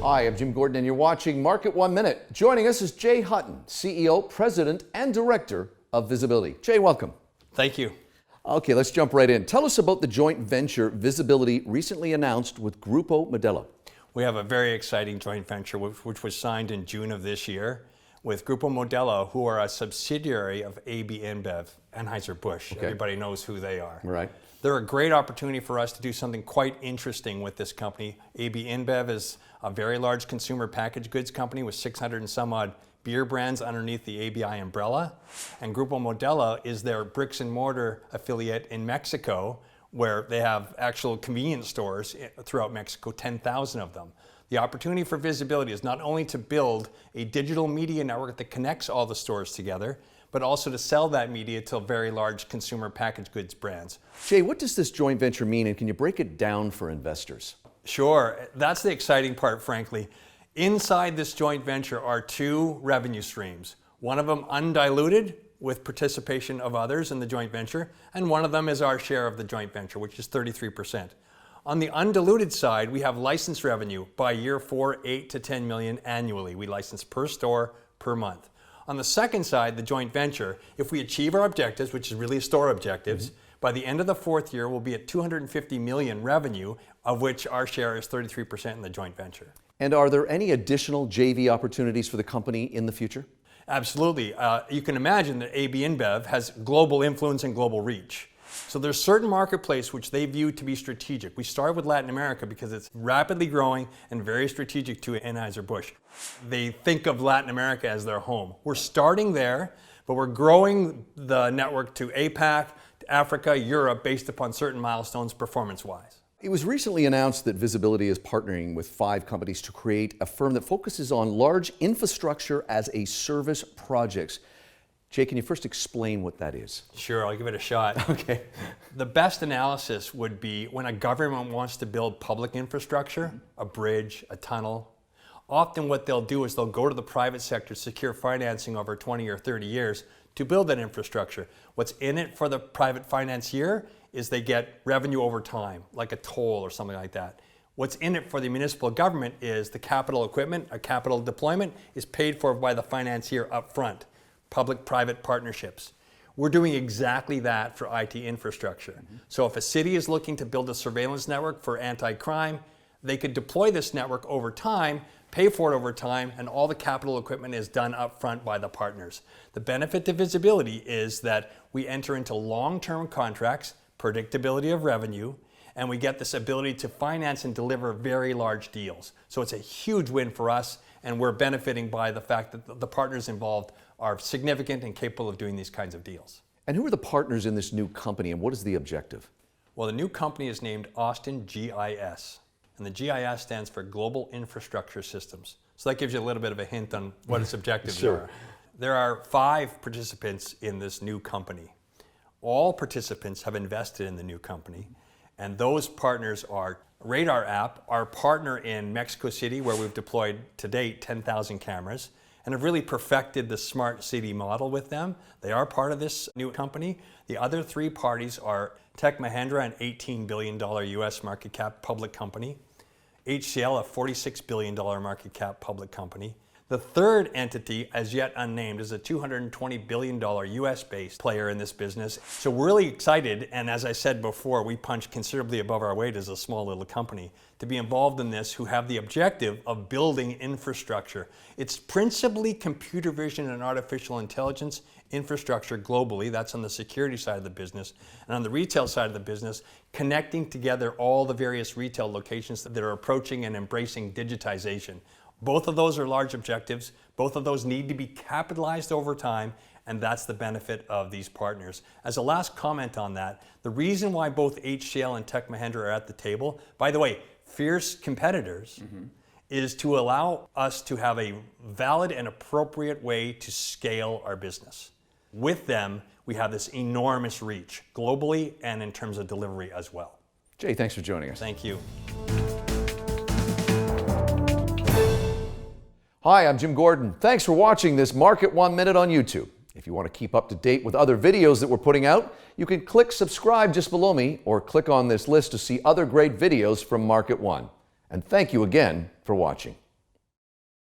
Hi, I'm Jim Gordon, and you're watching Market 1 Minute. Joining us is Jay Hutton, CEO, President, and Director of VSBLTY. Jay, welcome. Thank you. Okay, let's jump right in. Tell us about the joint venture VSBLTY recently announced with Grupo Modelo. We have a very exciting joint venture which was signed in June of this year with Grupo Modelo, who are a subsidiary of AB InBev, Anheuser-Busch. Okay. Everybody knows who they are. Right. They're a great opportunity for us to do something quite interesting with this company. AB InBev is a very large consumer packaged goods company with 600 and some odd beer brands underneath the ABI umbrella. And Grupo Modelo is their bricks and mortar affiliate in Mexico, where they have actual convenience stores throughout Mexico, 10,000 of them. The opportunity for VSBLTY is not only to build a digital media network that connects all the stores together, but also to sell that media to very large consumer packaged goods brands. Jay, what does this joint venture mean, and can you break it down for investors? Sure, that's the exciting part, frankly. Inside this joint venture are two revenue streams. One of them undiluted with participation of others in the joint venture, and one of them is our share of the joint venture, which is 33%. On the undiluted side, we have license revenue by year 4, 8 to 10 million annually. We license per store, per month. On the second side, the joint venture, if we achieve our objectives, which is really store objectives, by the end of the fourth year, we'll be at 250 million revenue, of which our share is 33% in the joint venture. And are there any additional JV opportunities for the company in the future? Absolutely. You can imagine that AB InBev has global influence and global reach. So there's certain marketplace which they view to be strategic. We started with Latin America because it's rapidly growing and very strategic to Anheuser-Busch. They think of Latin America as their home. We're starting there, but we're growing the network to APAC, to Africa, Europe, based upon certain milestones performance-wise. It was recently announced that VSBLTY is partnering with 5 companies to create a firm that focuses on large infrastructure as a service projects. Jay, can you first explain what that is? Sure, I'll give it a shot. Okay. The best analysis would be when a government wants to build public infrastructure, a bridge, a tunnel. Often what they'll do is they'll go to the private sector, secure financing over 20 or 30 years to build that infrastructure. What's in it for the private financier is they get revenue over time, like a toll or something like that. What's in it for the municipal government is the capital equipment, a capital deployment is paid for by the financier up front. Public-private partnerships. We're doing exactly that for IT infrastructure. So if a city is looking to build a surveillance network for anti-crime, they could deploy this network over time, pay for it over time, and all the capital equipment is done up front by the partners. The benefit to VSBLTY is that we enter into long-term contracts, predictability of revenue, and we get this ability to finance and deliver very large deals. So it's a huge win for us, and we're benefiting by the fact that the partners involved are significant and capable of doing these kinds of deals. And who are the partners in this new company, and what is the objective? Well, the new company is named Austin GIS, and the GIS stands for Global Infrastructure Systems. So that gives you a little bit of a hint on what its objectives Sure. are. There are 5 participants in this new company. All participants have invested in the new company, and those partners are Radar App, our partner in Mexico City, where we've deployed to date 10,000 cameras, and have really perfected the smart city model with them. They are part of this new company. The other 3 parties are Tech Mahindra, an $18 billion US market cap public company, HCL, a $46 billion market cap public company. The third entity, as yet unnamed, is a $220 billion US-based player in this business. So we're really excited, and as I said before, we punch considerably above our weight as a small little company to be involved in this, who have the objective of building infrastructure. It's principally computer vision and artificial intelligence infrastructure globally. That's on the security side of the business. And on the retail side of the business, connecting together all the various retail locations that are approaching and embracing digitization. Both of those are large objectives. Both of those need to be capitalized over time, and that's the benefit of these partners. As a last comment on that, the reason why both HCL and Tech Mahindra are at the table, by the way, fierce competitors, is to allow us to have a valid and appropriate way to scale our business. With them, we have this enormous reach, globally and in terms of delivery as well. Jay, thanks for joining us. Thank you. Hi, I'm Jim Gordon. Thanks for watching this Market 1 Minute on YouTube. If you want to keep up to date with other videos that we're putting out, you can click subscribe just below me or click on this list to see other great videos from Market 1. And thank you again for watching.